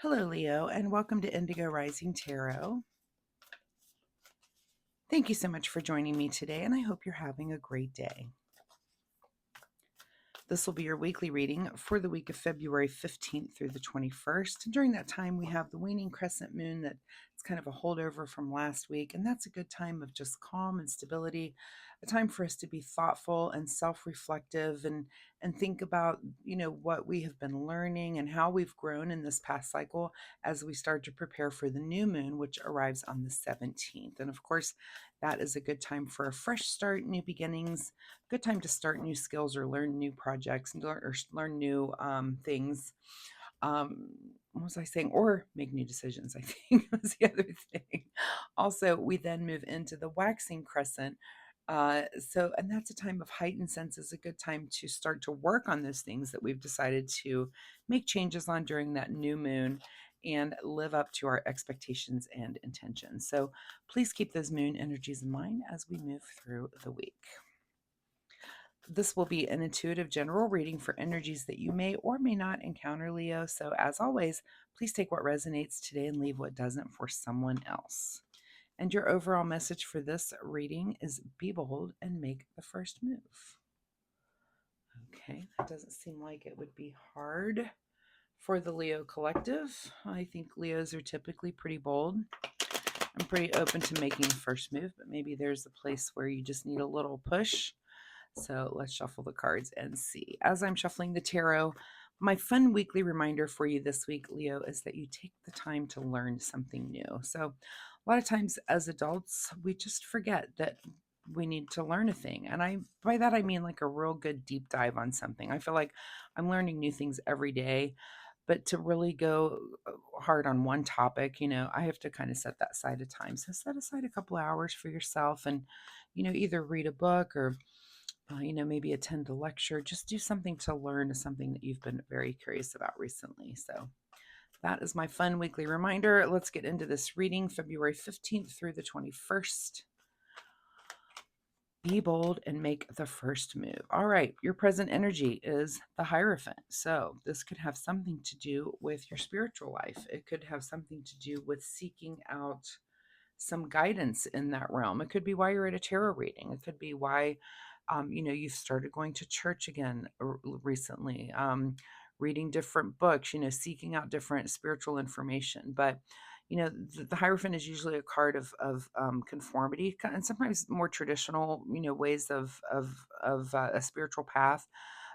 Hello, Leo, and welcome to Indigo Rising Tarot. Thank you so much for joining me today, and I hope you're having a great day. This will be your weekly reading for the week of February 15th through the 21st. And during that time, we have the waning crescent moon that it's kind of a holdover from last week, and that's a good time of just calm and stability, a time for us to be thoughtful and self-reflective and think about, what we have been learning and how we've grown in this past cycle as we start to prepare for the new moon, which arrives on the 17th. And of course, that is a good time for a fresh start, new beginnings, good time to start new skills or learn new projects and learn new things. What was I saying? Or make new decisions, I think was the other thing. Also, we then move into the waxing crescent. And that's a time of heightened senses, a good time to start to work on those things that we've decided to make changes on during that new moon and live up to our expectations and intentions. So please keep those moon energies in mind as we move through the week. This will be an intuitive general reading for energies that you may or may not encounter, Leo. So, as always, please take what resonates today and leave what doesn't for someone else. And your overall message for this reading is be bold and make the first move. Okay, that doesn't seem like it would be hard for the Leo collective. I think Leos are typically pretty bold. I'm pretty open to making the first move, but maybe there's a place where you just need a little push. So let's shuffle the cards and see. As I'm shuffling the tarot, my fun weekly reminder for you this week, Leo, is that you take the time to learn something new. So a lot of times as adults, we just forget that we need to learn a thing. And by that I mean like a real good deep dive on something. I feel like I'm learning new things every day, but to really go hard on one topic, I have to kind of set that aside of time. So set aside a couple hours for yourself and, either read a book or maybe attend a lecture, just do something to learn something that you've been very curious about recently. So that is my fun weekly reminder. Let's get into this reading, February 15th through the 21st. Be bold and make the first move. All right, your present energy is the Hierophant. So this could have something to do with your spiritual life. It could have something to do with seeking out some guidance in that realm. It could be why you're at a tarot reading. It could be why, you've started going to church again recently, reading different books, seeking out different spiritual information. But, the Hierophant is usually a card of conformity and sometimes more traditional, ways of a spiritual path,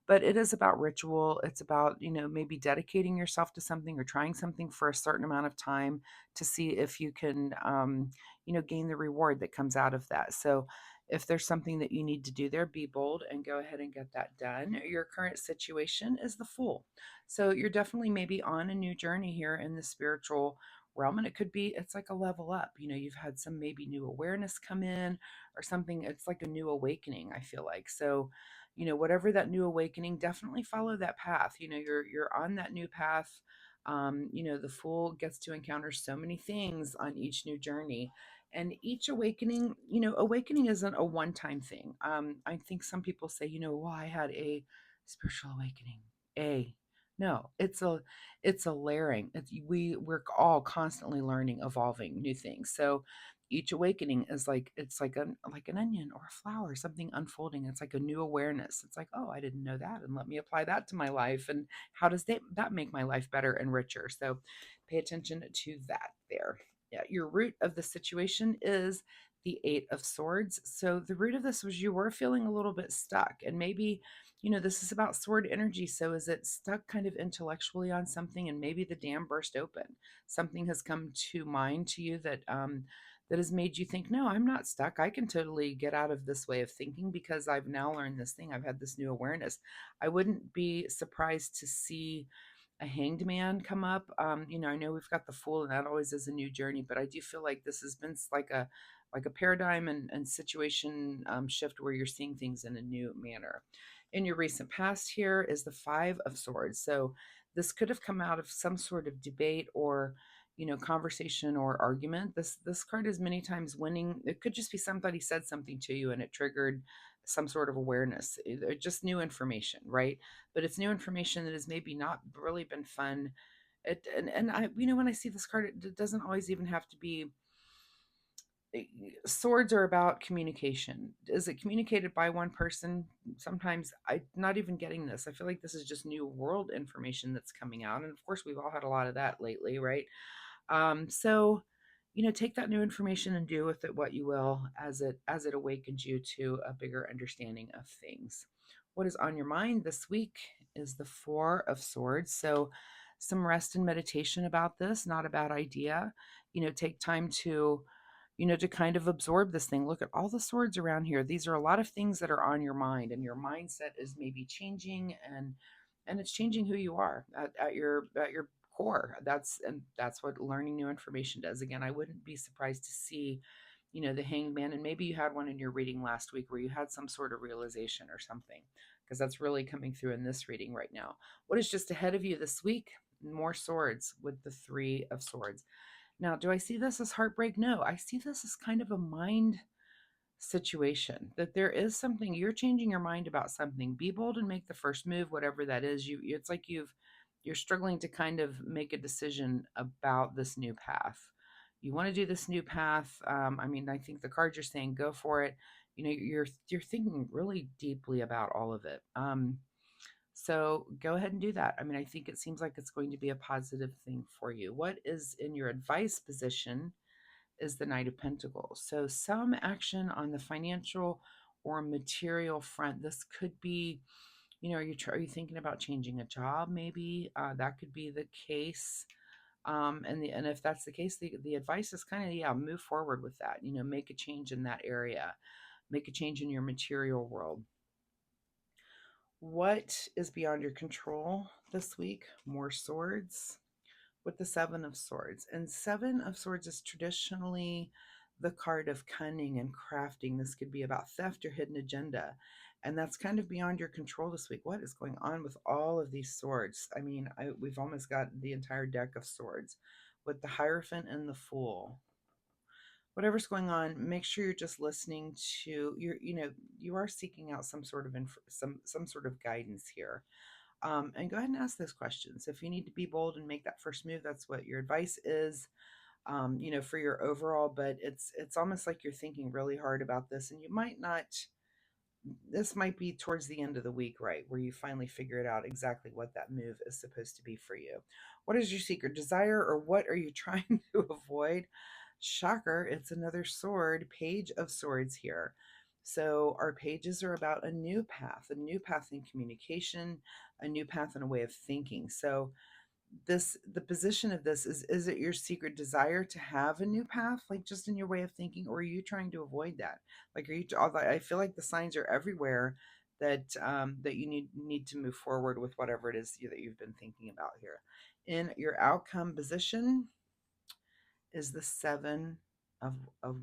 but it is about ritual. It's about, maybe dedicating yourself to something or trying something for a certain amount of time to see if you can, gain the reward that comes out of that. So if there's something that you need to do there, be bold and go ahead and get that done. Your current situation is the Fool. So you're definitely maybe on a new journey here in the spiritual realm. And it's like a level up. You've had some maybe new awareness come in or something. It's like a new awakening, I feel like. So, whatever that new awakening, definitely follow that path. You're on that new path. The Fool gets to encounter so many things on each new journey, and each awakening, awakening isn't a one-time thing. I think some people say, well, I had a spiritual awakening. A No, it's a layering. We're all constantly learning, evolving new things. So each awakening is like an onion or a flower, something unfolding. It's like a new awareness. It's like, oh, I didn't know that, and let me apply that to my life. And how does that make my life better and richer? So pay attention to that there. Yeah, your root of the situation is the Eight of Swords. So the root of this was you were feeling a little bit stuck, and maybe, this is about sword energy. So is it stuck kind of intellectually on something, and maybe the dam burst open? Something has come to mind to you that has made you think, no, I'm not stuck. I can totally get out of this way of thinking because I've now learned this thing. I've had this new awareness. I wouldn't be surprised to see a hanged man come up. I know we've got the Fool, and that always is a new journey, but I do feel like this has been like a paradigm and situation shift where you're seeing things in a new manner. In your recent past, here is the Five of Swords. So this could have come out of some sort of debate or, conversation or argument. This card is many times winning. It could just be somebody said something to you and it triggered some sort of awareness, just new information, right? But it's new information that has maybe not really been fun And I, when I see this card, it doesn't always even have to be. Swords are about communication. Is it communicated by one person? Sometimes I'm not even getting this. I feel like this is just new world information that's coming out, and of course, we've all had a lot of that lately, right? So, take that new information and do with it what you will as it awakens you to a bigger understanding of things. What is on your mind this week is the Four of Swords. So, some rest and meditation about this, not a bad idea. Take time to kind of absorb this thing. Look at all the swords around here. These are a lot of things that are on your mind, and your mindset is maybe changing, and it's changing who you are at your core. That's what learning new information does. Again, I wouldn't be surprised to see, the hangman, and maybe you had one in your reading last week where you had some sort of realization or something, because that's really coming through in this reading right now. What is just ahead of you this week? More swords with the Three of Swords. Now, do I see this as heartbreak? No, I see this as kind of a mind situation, that there is something you're changing your mind about something. Be bold and make the first move, whatever that is. It's like you're struggling to kind of make a decision about this new path. You want to do this new path. I mean, I think the cards are saying go for it. You're thinking really deeply about all of it. So go ahead and do that. I mean, I think it seems like it's going to be a positive thing for you. What is in your advice position is the Knight of Pentacles. So some action on the financial or material front. This could be, are you thinking about changing a job? Maybe that could be the case. And if that's the case, the advice is kind of, yeah, move forward with that. Make a change in that area. Make a change in your material world. What is beyond your control this week? More swords with the Seven of Swords. And Seven of Swords is traditionally the card of cunning and crafting. This could be about theft or hidden agenda. And that's kind of beyond your control this week. What is going on with all of these swords? I mean, we've almost got the entire deck of swords with the Hierophant and the Fool. Whatever's going on, make sure you're just listening to you are seeking out some sort of some sort of guidance here. And go ahead and ask those questions. If you need to be bold and make that first move, that's what your advice is, for your overall. But it's almost like you're thinking really hard about this, and you might not. This might be towards the end of the week, right, where you finally figure it out exactly what that move is supposed to be for you. What is your secret desire, or what are you trying to avoid? Shocker, it's another sword, Page of Swords here. So our pages are about a new path in communication, a new path in a way of thinking. So the position of this is it your secret desire to have a new path, like just in your way of thinking, or are you trying to avoid that? Like, are you, I feel like the signs are everywhere that that you need to move forward with whatever it is that you've been thinking about here. In your outcome position is the Seven of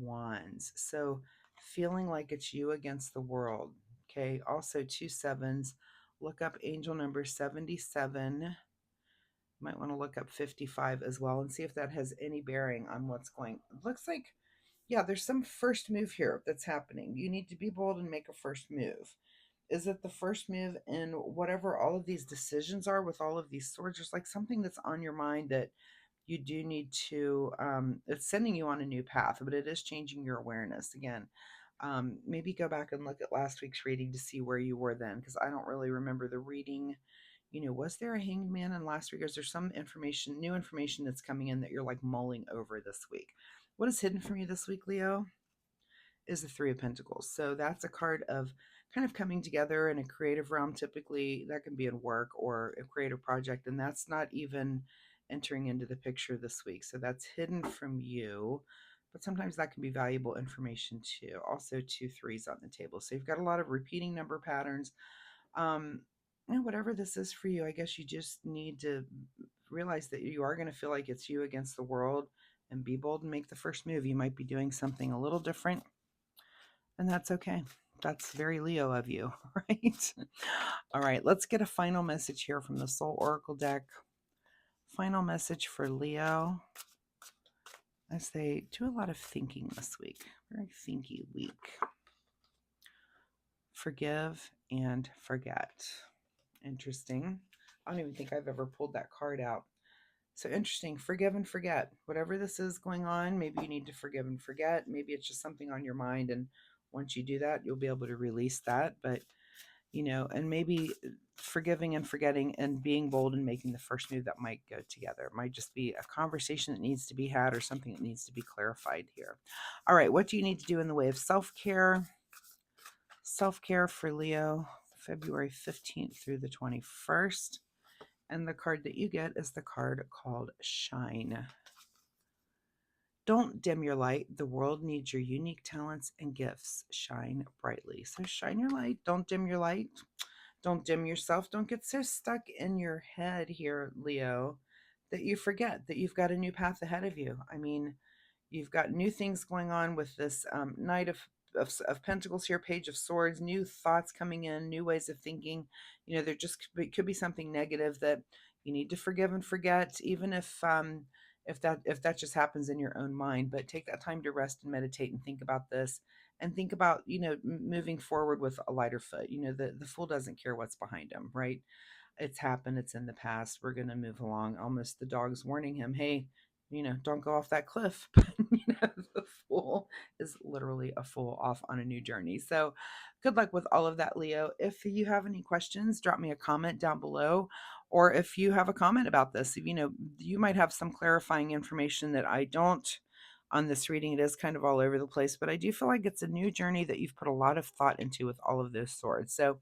Wands. So feeling like it's you against the world. Okay, also two sevens. Look up angel number 77. Might want to look up 55 as well and see if that has any bearing on what's going. It looks like, yeah, there's some first move here that's happening. You need to be bold and make a first move. Is it the first move in whatever all of these decisions are with all of these swords? There's like something that's on your mind that you do need to, it's sending you on a new path, but it is changing your awareness again. Maybe go back and look at last week's reading to see where you were then, because I don't really remember the reading. Was there a hanged man in last week? Or is there some information, new information that's coming in that you're like mulling over this week? What is hidden from you this week, Leo, is the Three of Pentacles. So that's a card of kind of coming together in a creative realm. Typically, that can be in work or a creative project, and that's not even entering into the picture this week. So that's hidden from you, but sometimes that can be valuable information too. Also, two threes on the table. So you've got a lot of repeating number patterns. um whatever this is for you, I guess you just need to realize that you are going to feel like it's you against the world, and be bold and make the first move. You might be doing something a little different, and that's okay. That's very Leo of you, right? All right, let's get a final message here from the Soul Oracle deck. Final message for Leo as they do a lot of thinking this week. Very thinky week. Forgive and forget. Interesting. I don't even think I've ever pulled that card out. So interesting. Forgive and forget. Whatever this is going on, maybe you need to forgive and forget. Maybe it's just something on your mind. And once you do that, you'll be able to release that. But, and maybe forgiving and forgetting and being bold and making the first move that might go together. It might just be a conversation that needs to be had or something that needs to be clarified here. All right. What do you need to do in the way of self care? Self care for Leo, February 15th through the 21st. And the card that you get is the card called Shine. Don't dim your light. The world needs your unique talents and gifts. Shine brightly. So shine your light. Don't dim your light. Don't dim yourself. Don't get so stuck in your head here, Leo, that you forget that you've got a new path ahead of you. I mean, you've got new things going on with this Knight of Pentacles here, Page of Swords, new thoughts coming in, new ways of thinking. There just could be something negative that you need to forgive and forget, even if that just happens in your own mind. But take that time to rest and meditate and think about this, and think about moving forward with a lighter foot. The fool doesn't care what's behind him, right? It's happened, it's in the past, we're going to move along. Almost the dog's warning him, hey, don't go off that cliff. But the fool is literally a fool off on a new journey. So good luck with all of that, Leo. If you have any questions, drop me a comment down below. Or if you have a comment about this, you might have some clarifying information that I don't on this reading. It is kind of all over the place, but I do feel like it's a new journey that you've put a lot of thought into with all of those swords. So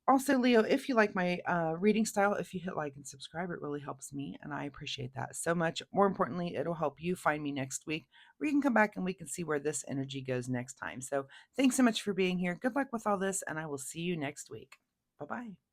also, Leo, if you like my reading style, if you hit like and subscribe, it really helps me, and I appreciate that so much. More importantly, it'll help you find me next week, where you can come back and we can see where this energy goes next time. So thanks so much for being here. Good luck with all this, and I will see you next week. Bye-bye.